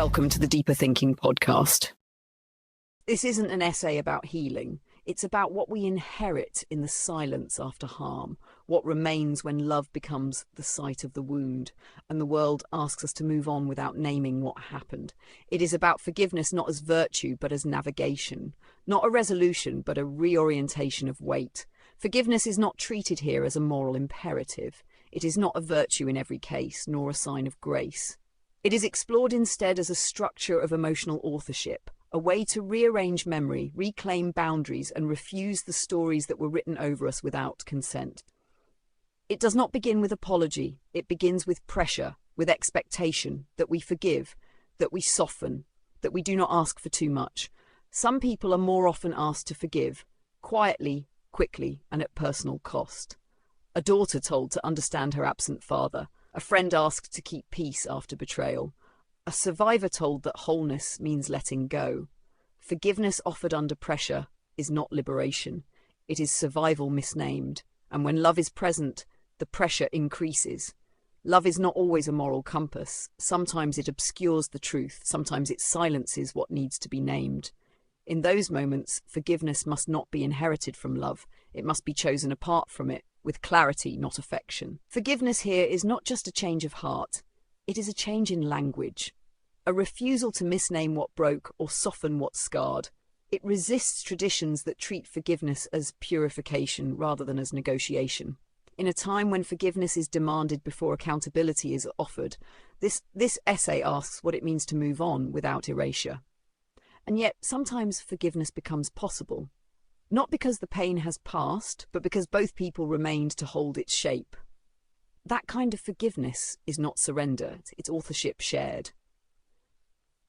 Welcome to the Deeper Thinking podcast. This isn't an essay about healing. It's about what we inherit in the silence after harm, what remains when love becomes the site of the wound, and the world asks us to move on without naming what happened. It is about forgiveness not as virtue, but as navigation. Not a resolution, but a reorientation of weight. Forgiveness is not treated here as a moral imperative. It is not a virtue in every case, nor a sign of grace. It is explored instead as a structure of emotional authorship, a way to rearrange memory, reclaim boundaries, and refuse the stories that were written over us without consent. It does not begin with apology. It begins with pressure, with expectation, that we forgive, that we soften, that we do not ask for too much. Some people are more often asked to forgive, quietly, quickly, and at personal cost. A daughter told to understand her absent father. A friend asked to keep peace after betrayal. A survivor told that wholeness means letting go. Forgiveness offered under pressure is not liberation. It is survival misnamed. And when love is present, the pressure increases. Love is not always a moral compass. Sometimes it obscures the truth. Sometimes it silences what needs to be named. In those moments, forgiveness must not be inherited from love. It must be chosen apart from it, with clarity, not affection. Forgiveness here is not just a change of heart. It is a change in language. A refusal to misname what broke or soften what scarred. It resists traditions that treat forgiveness as purification rather than as negotiation. In a time when forgiveness is demanded before accountability is offered, this essay asks what it means to move on without erasure. And yet, sometimes forgiveness becomes possible. Not because the pain has passed, but because both people remained to hold its shape. That kind of forgiveness is not surrender, it's authorship shared.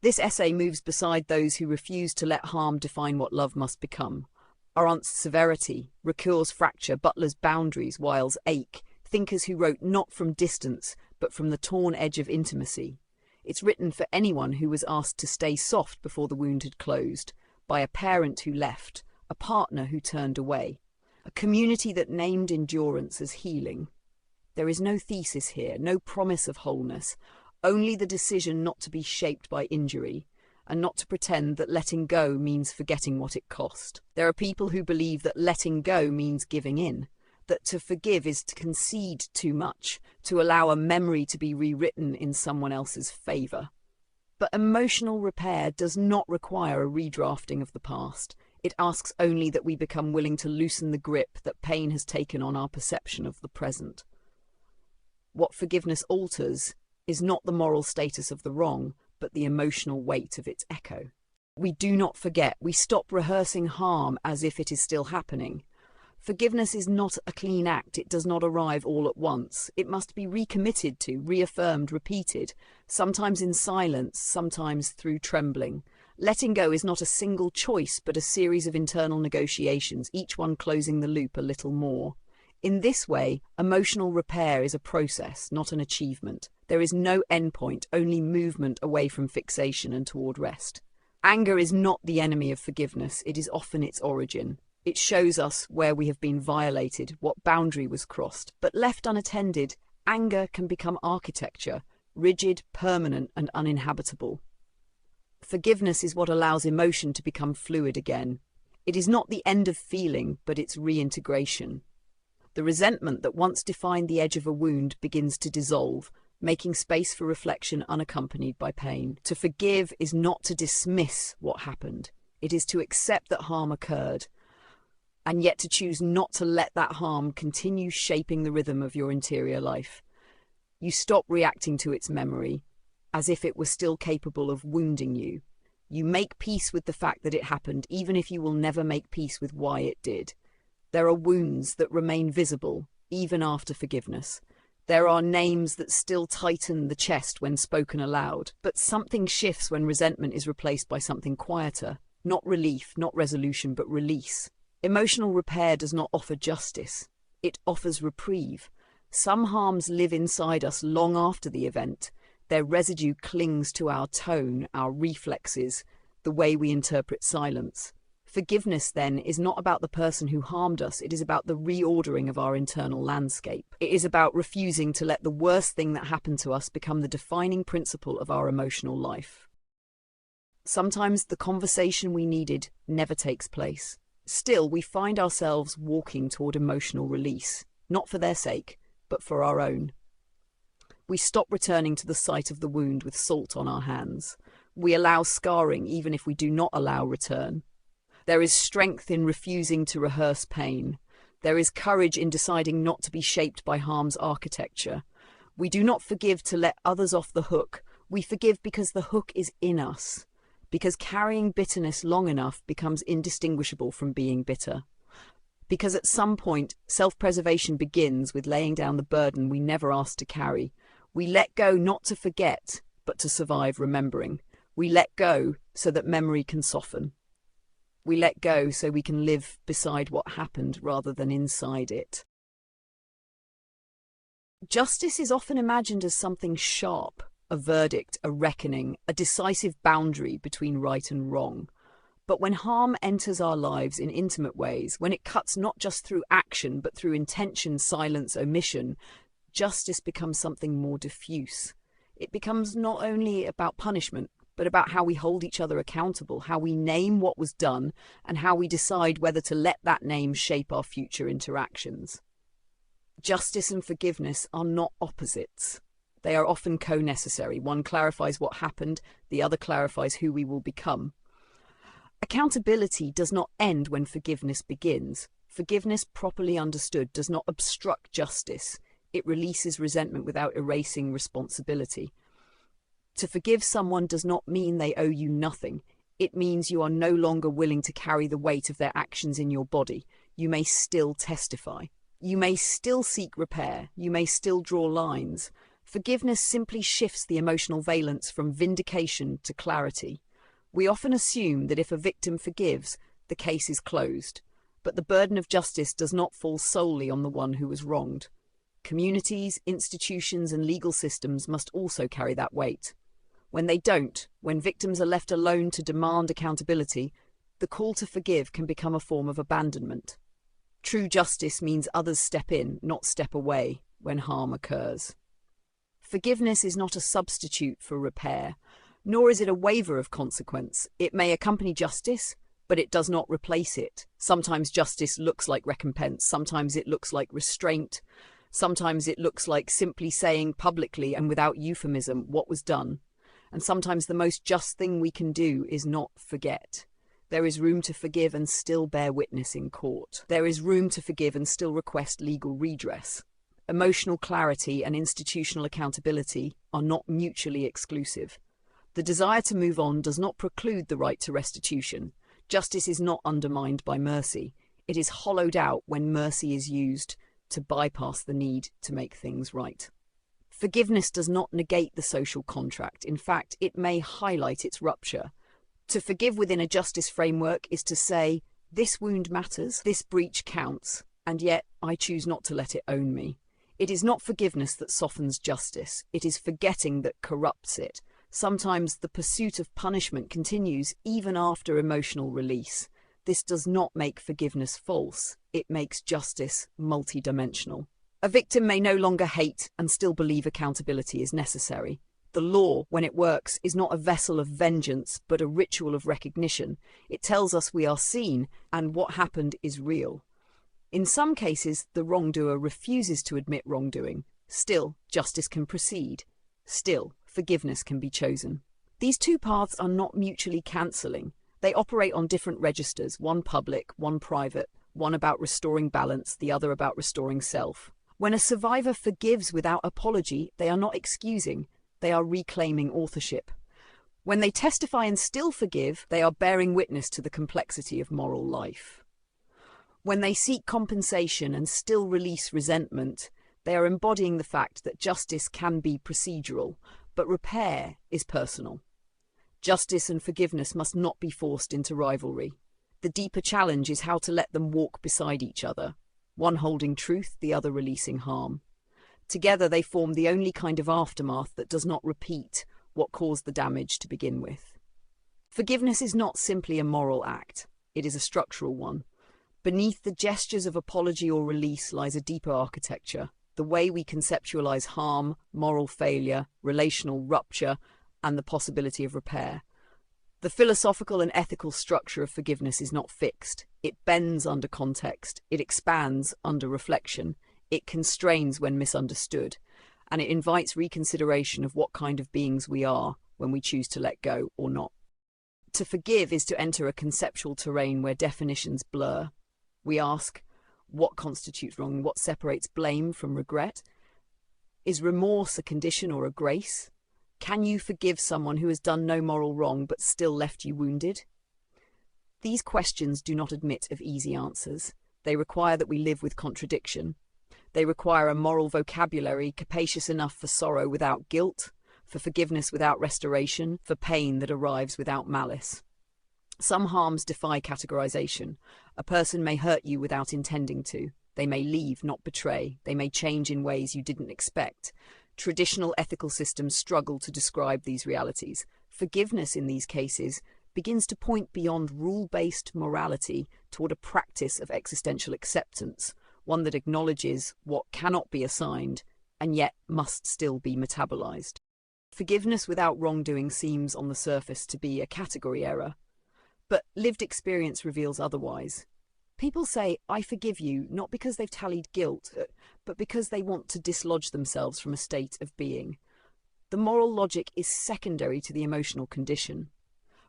This essay moves beside those who refuse to let harm define what love must become. Arendt's severity, Ricoeur's fracture, Butler's boundaries, Wilde's ache, thinkers who wrote not from distance, but from the torn edge of intimacy. It's written for anyone who was asked to stay soft before the wound had closed, by a parent who left, a partner who turned away, a community that named endurance as healing. There is no thesis here, no promise of wholeness, only the decision not to be shaped by injury, and not to pretend that letting go means forgetting what it cost. There are people who believe that letting go means giving in, that to forgive is to concede too much, to allow a memory to be rewritten in someone else's favour. But emotional repair does not require a redrafting of the past. It asks only that we become willing to loosen the grip that pain has taken on our perception of the present. What forgiveness alters is not the moral status of the wrong, but the emotional weight of its echo. We do not forget. We stop rehearsing harm as if it is still happening. Forgiveness is not a clean act. It does not arrive all at once. It must be recommitted to, reaffirmed, repeated, sometimes in silence, sometimes through trembling. Letting go is not a single choice, but a series of internal negotiations, each one closing the loop a little more. In this way, emotional repair is a process, not an achievement. There is no endpoint, only movement away from fixation and toward rest. Anger is not the enemy of forgiveness. It is often its origin. It shows us where we have been violated, what boundary was crossed. But left unattended, anger can become architecture, rigid, permanent, and uninhabitable. Forgiveness is what allows emotion to become fluid again. It is not the end of feeling, but its reintegration. The resentment that once defined the edge of a wound begins to dissolve, making space for reflection unaccompanied by pain. To forgive is not to dismiss what happened. It is to accept that harm occurred, and yet to choose not to let that harm continue shaping the rhythm of your interior life. You stop reacting to its memory, as if it was still capable of wounding you. You make peace with the fact that it happened, even if you will never make peace with why it did. There are wounds that remain visible, even after forgiveness. There are names that still tighten the chest when spoken aloud. But something shifts when resentment is replaced by something quieter. Not relief, not resolution, but release. Emotional repair does not offer justice. It offers reprieve. Some harms live inside us long after the event. Their residue clings to our tone, our reflexes, the way we interpret silence. Forgiveness, then, is not about the person who harmed us. It is about the reordering of our internal landscape. It is about refusing to let the worst thing that happened to us become the defining principle of our emotional life. Sometimes the conversation we needed never takes place. Still, we find ourselves walking toward emotional release, not for their sake, but for our own. We stop returning to the site of the wound with salt on our hands. We allow scarring even if we do not allow return. There is strength in refusing to rehearse pain. There is courage in deciding not to be shaped by harm's architecture. We do not forgive to let others off the hook. We forgive because the hook is in us. Because carrying bitterness long enough becomes indistinguishable from being bitter. Because at some point, self-preservation begins with laying down the burden we never asked to carry. We let go not to forget, but to survive remembering. We let go so that memory can soften. We let go so we can live beside what happened rather than inside it. Justice is often imagined as something sharp, a verdict, a reckoning, a decisive boundary between right and wrong. But when harm enters our lives in intimate ways, when it cuts not just through action but through intention, silence, omission, justice becomes something more diffuse. It becomes not only about punishment, but about how we hold each other accountable, how we name what was done, and how we decide whether to let that name shape our future interactions. Justice and forgiveness are not opposites. They are often co-necessary. One clarifies what happened, the other clarifies who we will become. Accountability does not end when forgiveness begins. Forgiveness, properly understood, does not obstruct justice. It releases resentment without erasing responsibility. To forgive someone does not mean they owe you nothing. It means you are no longer willing to carry the weight of their actions in your body. You may still testify. You may still seek repair. You may still draw lines. Forgiveness simply shifts the emotional valence from vindication to clarity. We often assume that if a victim forgives, the case is closed. But the burden of justice does not fall solely on the one who was wronged. Communities, institutions, and legal systems must also carry that weight. When they don't, when victims are left alone to demand accountability, the call to forgive can become a form of abandonment. True justice means others step in, not step away, when harm occurs. Forgiveness is not a substitute for repair, nor is it a waiver of consequence. It may accompany justice, but it does not replace it. Sometimes justice looks like recompense, sometimes it looks like restraint, sometimes it looks like simply saying publicly and without euphemism what was done. And sometimes the most just thing we can do is not forget. There is room to forgive and still bear witness in court. There is room to forgive and still request legal redress. Emotional clarity and institutional accountability are not mutually exclusive. The desire to move on does not preclude the right to restitution. Justice is not undermined by mercy. It is hollowed out when mercy is used to bypass the need to make things right. Forgiveness does not negate the social contract. In fact, it may highlight its rupture. To forgive within a justice framework is to say, this wound matters, this breach counts, and yet I choose not to let it own me. It is not forgiveness that softens justice. It is forgetting that corrupts it. Sometimes the pursuit of punishment continues even after emotional release. This does not make forgiveness false. It makes justice multidimensional. A victim may no longer hate and still believe accountability is necessary. The law, when it works, is not a vessel of vengeance, but a ritual of recognition. It tells us we are seen and what happened is real. In some cases, the wrongdoer refuses to admit wrongdoing. Still, justice can proceed. Still, forgiveness can be chosen. These two paths are not mutually cancelling. They operate on different registers, one public, one private, one about restoring balance, the other about restoring self. When a survivor forgives without apology, they are not excusing, they are reclaiming authorship. When they testify and still forgive, they are bearing witness to the complexity of moral life. When they seek compensation and still release resentment, they are embodying the fact that justice can be procedural, but repair is personal. Justice and forgiveness must not be forced into rivalry. The deeper challenge is how to let them walk beside each other, one holding truth, the other releasing harm. Together they form the only kind of aftermath that does not repeat what caused the damage to begin with. Forgiveness is not simply a moral act, it is a structural one. Beneath the gestures of apology or release lies a deeper architecture, the way we conceptualize harm, moral failure, relational rupture, and the possibility of repair. The philosophical and ethical structure of forgiveness is not fixed. It bends under context, it expands under reflection, it constrains when misunderstood, and it invites reconsideration of what kind of beings we are when we choose to let go or not. To forgive is to enter a conceptual terrain where definitions blur. We ask, what constitutes wrong? What separates blame from regret? Is remorse a condition or a grace? Can you forgive someone who has done no moral wrong but still left you wounded? These questions do not admit of easy answers. They require that we live with contradiction. They require a moral vocabulary capacious enough for sorrow without guilt, for forgiveness without restoration, for pain that arrives without malice. Some harms defy categorization. A person may hurt you without intending to. They may leave, not betray. They may change in ways you didn't expect. Traditional ethical systems struggle to describe these realities. Forgiveness in these cases begins to point beyond rule-based morality toward a practice of existential acceptance, one that acknowledges what cannot be assigned and yet must still be metabolized. Forgiveness without wrongdoing seems on the surface to be a category error, but lived experience reveals otherwise. People say, I forgive you, not because they've tallied guilt, but because they want to dislodge themselves from a state of being. The moral logic is secondary to the emotional condition.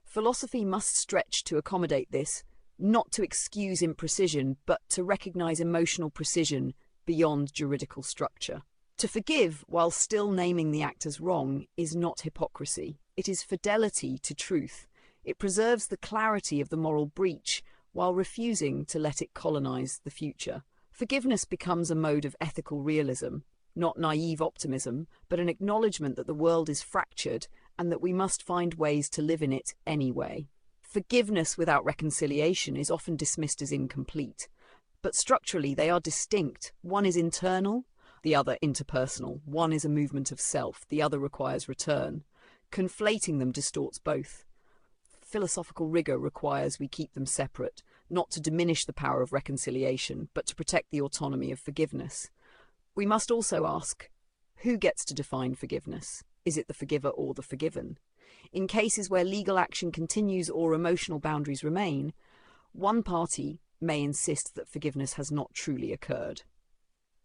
Philosophy must stretch to accommodate this, not to excuse imprecision, but to recognize emotional precision beyond juridical structure. To forgive while still naming the act as wrong is not hypocrisy. It is fidelity to truth. It preserves the clarity of the moral breach while refusing to let it colonize the future. Forgiveness becomes a mode of ethical realism, not naive optimism, but an acknowledgement that the world is fractured and that we must find ways to live in it anyway. Forgiveness without reconciliation is often dismissed as incomplete, but structurally they are distinct. One is internal, the other interpersonal. One is a movement of self, the other requires return. Conflating them distorts both. Philosophical rigor requires we keep them separate, not to diminish the power of reconciliation, but to protect the autonomy of forgiveness. We must also ask, who gets to define forgiveness? Is it the forgiver or the forgiven? In cases where legal action continues or emotional boundaries remain, one party may insist that forgiveness has not truly occurred.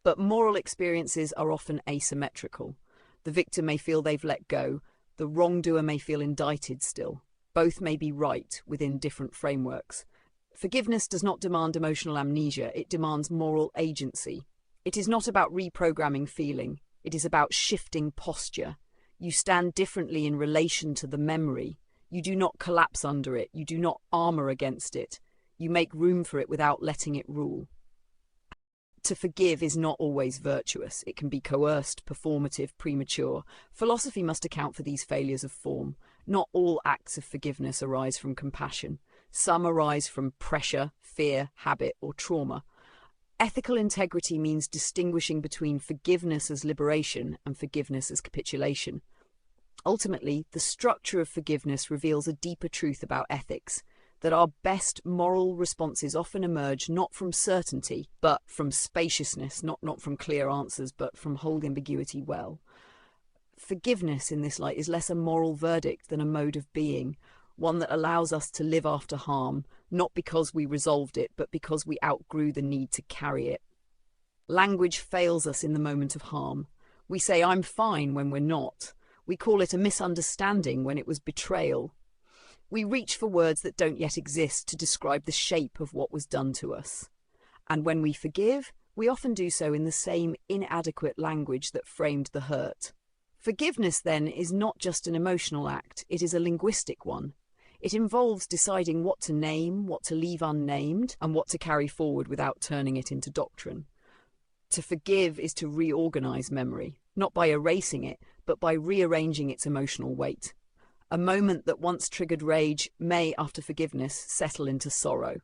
But moral experiences are often asymmetrical. The victim may feel they've let go, the wrongdoer may feel indicted still. Both may be right within different frameworks. Forgiveness does not demand emotional amnesia, it demands moral agency. It is not about reprogramming feeling, it is about shifting posture. You stand differently in relation to the memory. You do not collapse under it, you do not armor against it. You make room for it without letting it rule. To forgive is not always virtuous. It can be coerced, performative, premature. Philosophy must account for these failures of form. Not all acts of forgiveness arise from compassion. Some arise from pressure, fear, habit, or trauma. Ethical integrity means distinguishing between forgiveness as liberation and forgiveness as capitulation. Ultimately, the structure of forgiveness reveals a deeper truth about ethics, that our best moral responses often emerge not from certainty, but from spaciousness, not from clear answers, but from holding ambiguity well. Forgiveness in this light is less a moral verdict than a mode of being, one that allows us to live after harm, not because we resolved it, but because we outgrew the need to carry it. Language fails us in the moment of harm. We say, I'm fine, when we're not. We call it a misunderstanding when it was betrayal. We reach for words that don't yet exist to describe the shape of what was done to us. And when we forgive, we often do so in the same inadequate language that framed the hurt. Forgiveness, then, is not just an emotional act, it is a linguistic one. It involves deciding what to name, what to leave unnamed, and what to carry forward without turning it into doctrine. To forgive is to reorganize memory, not by erasing it, but by rearranging its emotional weight. A moment that once triggered rage may, after forgiveness, settle into sorrow.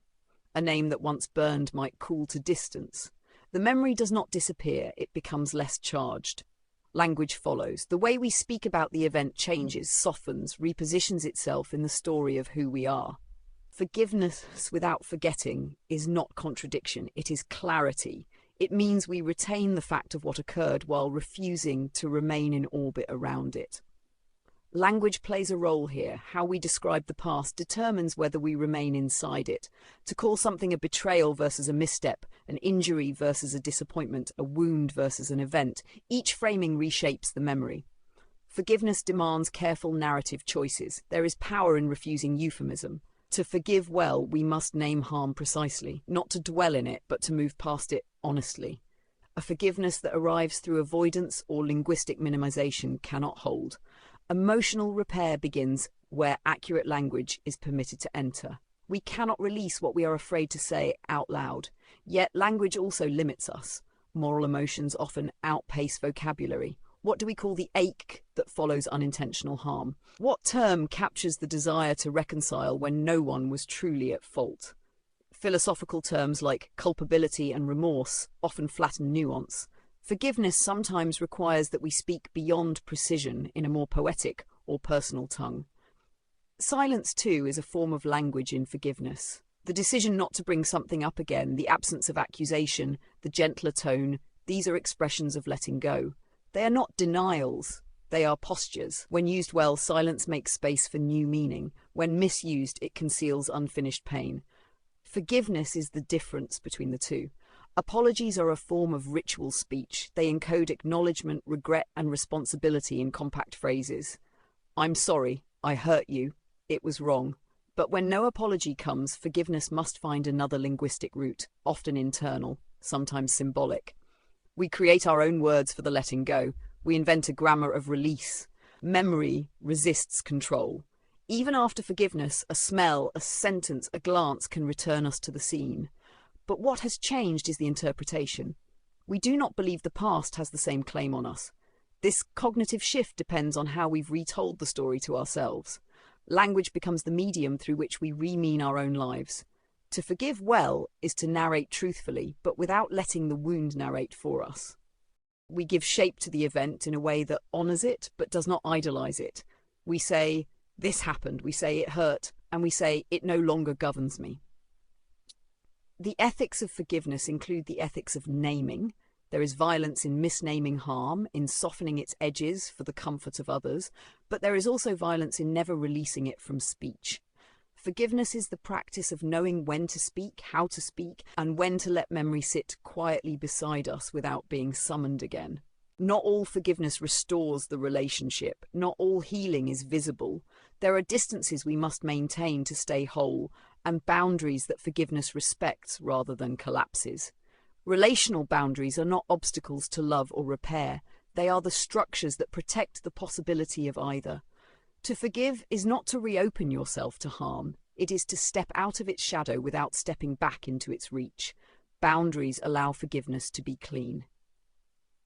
A name that once burned might cool to distance. The memory does not disappear, it becomes less charged. Language follows. The way we speak about the event changes, softens, repositions itself in the story of who we are. Forgiveness without forgetting is not contradiction, it is clarity. It means we retain the fact of what occurred while refusing to remain in orbit around it. Language plays a role here. How we describe the past determines whether we remain inside it. To call something a betrayal versus a misstep, an injury versus a disappointment, a wound versus an event, each framing reshapes the memory. Forgiveness demands careful narrative choices. There is power in refusing euphemism. To forgive well, we must name harm precisely, not to dwell in it, but to move past it honestly. A forgiveness that arrives through avoidance or linguistic minimization cannot hold. Emotional repair begins where accurate language is permitted to enter. We cannot release what we are afraid to say out loud, yet language also limits us. Moral emotions often outpace vocabulary. What do we call the ache that follows unintentional harm? What term captures the desire to reconcile when no one was truly at fault? Philosophical terms like culpability and remorse often flatten nuance. Forgiveness sometimes requires that we speak beyond precision in a more poetic or personal tongue. Silence, too, is a form of language in forgiveness. The decision not to bring something up again, the absence of accusation, the gentler tone, these are expressions of letting go. They are not denials, they are postures. When used well, silence makes space for new meaning. When misused, it conceals unfinished pain. Forgiveness is the difference between the two. Apologies are a form of ritual speech. They encode acknowledgement, regret, and responsibility in compact phrases. I'm sorry, I hurt you, it was wrong. But when no apology comes, forgiveness must find another linguistic route, often internal, sometimes symbolic. We create our own words for the letting go. We invent a grammar of release. Memory resists control. Even after forgiveness, a smell, a sentence, a glance can return us to the scene. But what has changed is the interpretation. We do not believe the past has the same claim on us. This cognitive shift depends on how we've retold the story to ourselves. Language becomes the medium through which we re-mean our own lives. To forgive well is to narrate truthfully, but without letting the wound narrate for us. We give shape to the event in a way that honours it, but does not idolise it. We say, this happened, we say it hurt, and we say it no longer governs me. The ethics of forgiveness include the ethics of naming. There is violence in misnaming harm, in softening its edges for the comfort of others, but there is also violence in never releasing it from speech. Forgiveness is the practice of knowing when to speak, how to speak, and when to let memory sit quietly beside us without being summoned again. Not all forgiveness restores the relationship. Not all healing is visible. There are distances we must maintain to stay whole, and boundaries that forgiveness respects rather than collapses. Relational boundaries are not obstacles to love or repair. They are the structures that protect the possibility of either. To forgive is not to reopen yourself to harm. It is to step out of its shadow without stepping back into its reach. Boundaries allow forgiveness to be clean.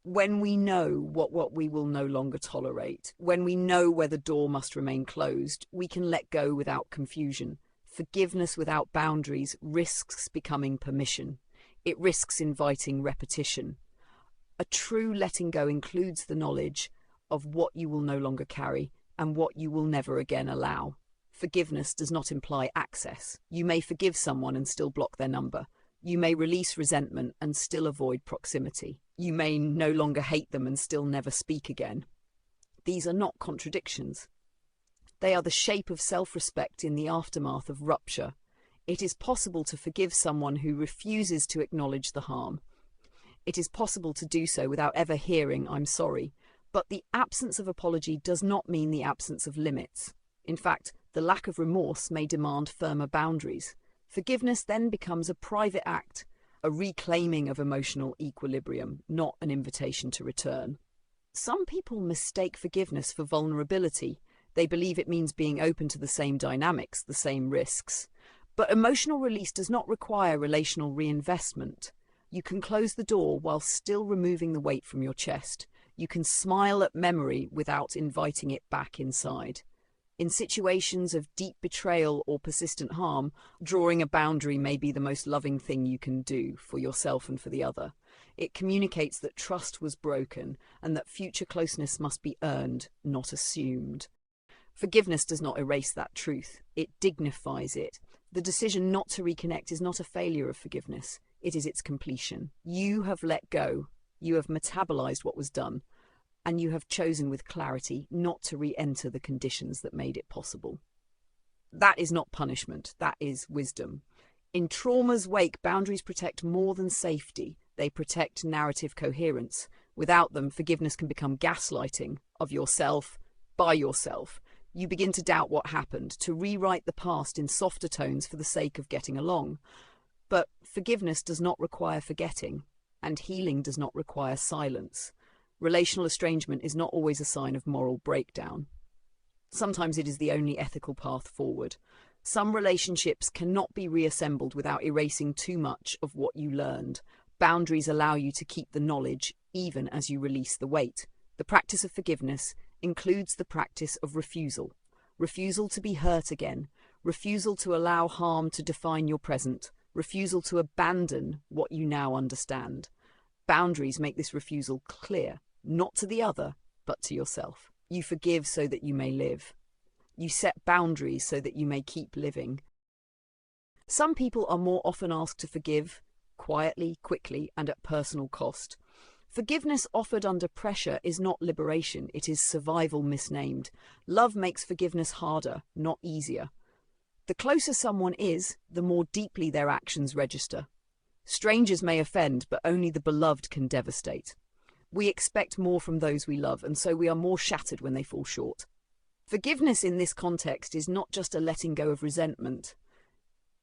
When we know what we will no longer tolerate, when we know where the door must remain closed, we can let go without confusion. Forgiveness without boundaries risks becoming permission. It risks inviting repetition. A true letting go includes the knowledge of what you will no longer carry and what you will never again allow. Forgiveness does not imply access. You may forgive someone and still block their number. You may release resentment and still avoid proximity. You may no longer hate them and still never speak again. These are not contradictions. They are the shape of self-respect in the aftermath of rupture. It is possible to forgive someone who refuses to acknowledge the harm. It is possible to do so without ever hearing "I'm sorry." But the absence of apology does not mean the absence of limits. In fact, the lack of remorse may demand firmer boundaries. Forgiveness then becomes a private act, a reclaiming of emotional equilibrium, not an invitation to return. Some people mistake forgiveness for vulnerability. They believe it means being open to the same dynamics, the same risks. But emotional release does not require relational reinvestment. You can close the door while still removing the weight from your chest. You can smile at memory without inviting it back inside. In situations of deep betrayal or persistent harm, drawing a boundary may be the most loving thing you can do for yourself and for the other. It communicates that trust was broken and that future closeness must be earned, not assumed. Forgiveness does not erase that truth. It dignifies it. The decision not to reconnect is not a failure of forgiveness. It is its completion. You have let go. You have metabolized what was done. and you have chosen with clarity not to re-enter the conditions that made it possible. That is not punishment, that is wisdom. In trauma's wake, boundaries protect more than safety. They protect narrative coherence. Without them, forgiveness can become gaslighting of yourself, by yourself. You begin to doubt what happened, to rewrite the past in softer tones for the sake of getting along. But forgiveness does not require forgetting, and healing does not require silence. Relational estrangement is not always a sign of moral breakdown. Sometimes it is the only ethical path forward. Some relationships cannot be reassembled without erasing too much of what you learned. Boundaries allow you to keep the knowledge even as you release the weight. The practice of forgiveness includes the practice of refusal. Refusal to be hurt again. Refusal to allow harm to define your present. Refusal to abandon what you now understand. Boundaries make this refusal clear, not to the other, but to yourself. You forgive so that you may live. You set boundaries so that you may keep living. Some people are more often asked to forgive, quietly, quickly, and at personal cost. Forgiveness offered under pressure is not liberation, it is survival misnamed. Love makes forgiveness harder, not easier. The closer someone is, the more deeply their actions register. Strangers may offend, but only the beloved can devastate. We expect more from those we love, and so we are more shattered when they fall short. Forgiveness in this context is not just a letting go of resentment.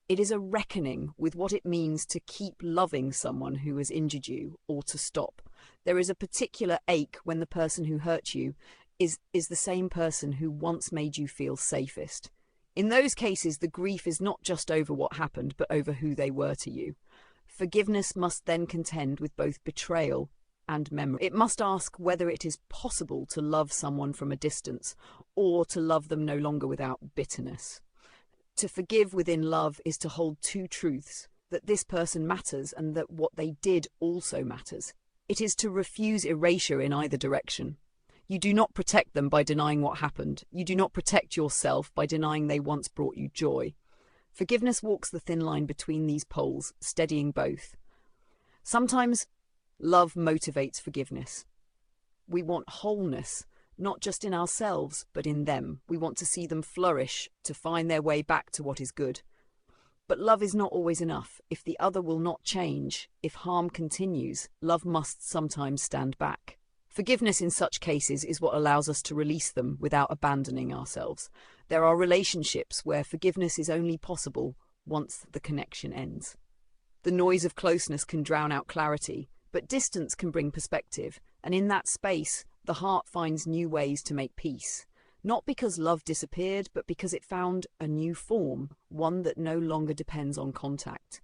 It is a reckoning with what it means to keep loving someone who has injured you, or to stop. There is a particular ache when the person who hurt you is the same person who once made you feel safest. In those cases, the grief is not just over what happened, but over who they were to you. Forgiveness must then contend with both betrayal and memory. It must ask whether it is possible to love someone from a distance, or to love them no longer without bitterness. To forgive within love is to hold two truths, that this person matters and that what they did also matters. It is to refuse erasure in either direction. You do not protect them by denying what happened. You do not protect yourself by denying they once brought you joy. Forgiveness walks the thin line between these poles, steadying both. Sometimes love motivates forgiveness. We want wholeness, not just in ourselves, but in them. We want to see them flourish, to find their way back to what is good. But love is not always enough. If the other will not change, if harm continues, love must sometimes stand back. Forgiveness in such cases is what allows us to release them without abandoning ourselves. There are relationships where forgiveness is only possible once the connection ends. The noise of closeness can drown out clarity, but distance can bring perspective, and in that space, the heart finds new ways to make peace. Not because love disappeared, but because it found a new form, one that no longer depends on contact.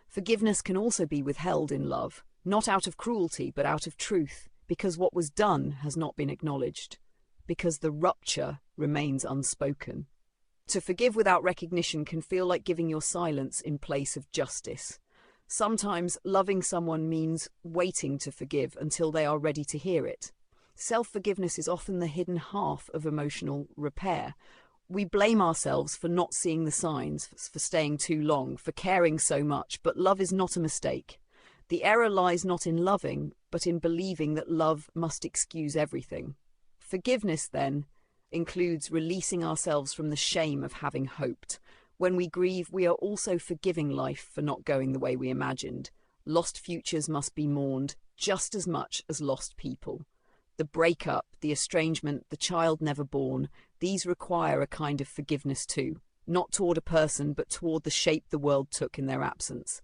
Forgiveness can also be withheld in love, not out of cruelty, but out of truth, because what was done has not been acknowledged, because the rupture remains unspoken. To forgive without recognition can feel like giving your silence in place of justice. Sometimes loving someone means waiting to forgive until they are ready to hear it. Self-forgiveness is often the hidden half of emotional repair. We blame ourselves for not seeing the signs, for staying too long, for caring so much, but love is not a mistake. The error lies not in loving, but in believing that love must excuse everything. Forgiveness, then, includes releasing ourselves from the shame of having hoped. When we grieve, we are also forgiving life for not going the way we imagined. Lost futures must be mourned just as much as lost people. The breakup, the estrangement, the child never born, these require a kind of forgiveness too, not toward a person, but toward the shape the world took in their absence.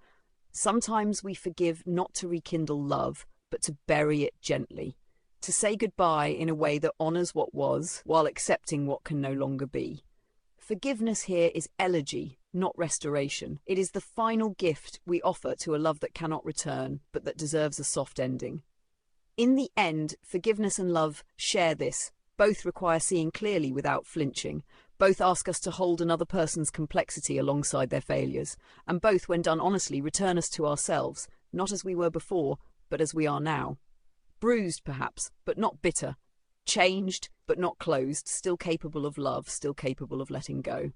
Sometimes we forgive not to rekindle love, but to bury it gently, to say goodbye in a way that honors what was, while accepting what can no longer be. Forgiveness here is elegy, not restoration. It is the final gift we offer to a love that cannot return, but that deserves a soft ending. In the end, forgiveness and love share this. Both require seeing clearly without flinching. Both ask us to hold another person's complexity alongside their failures. And both, when done honestly, return us to ourselves, not as we were before, but as we are now. Bruised, perhaps, but not bitter. Changed, but not closed. Still capable of love, still capable of letting go.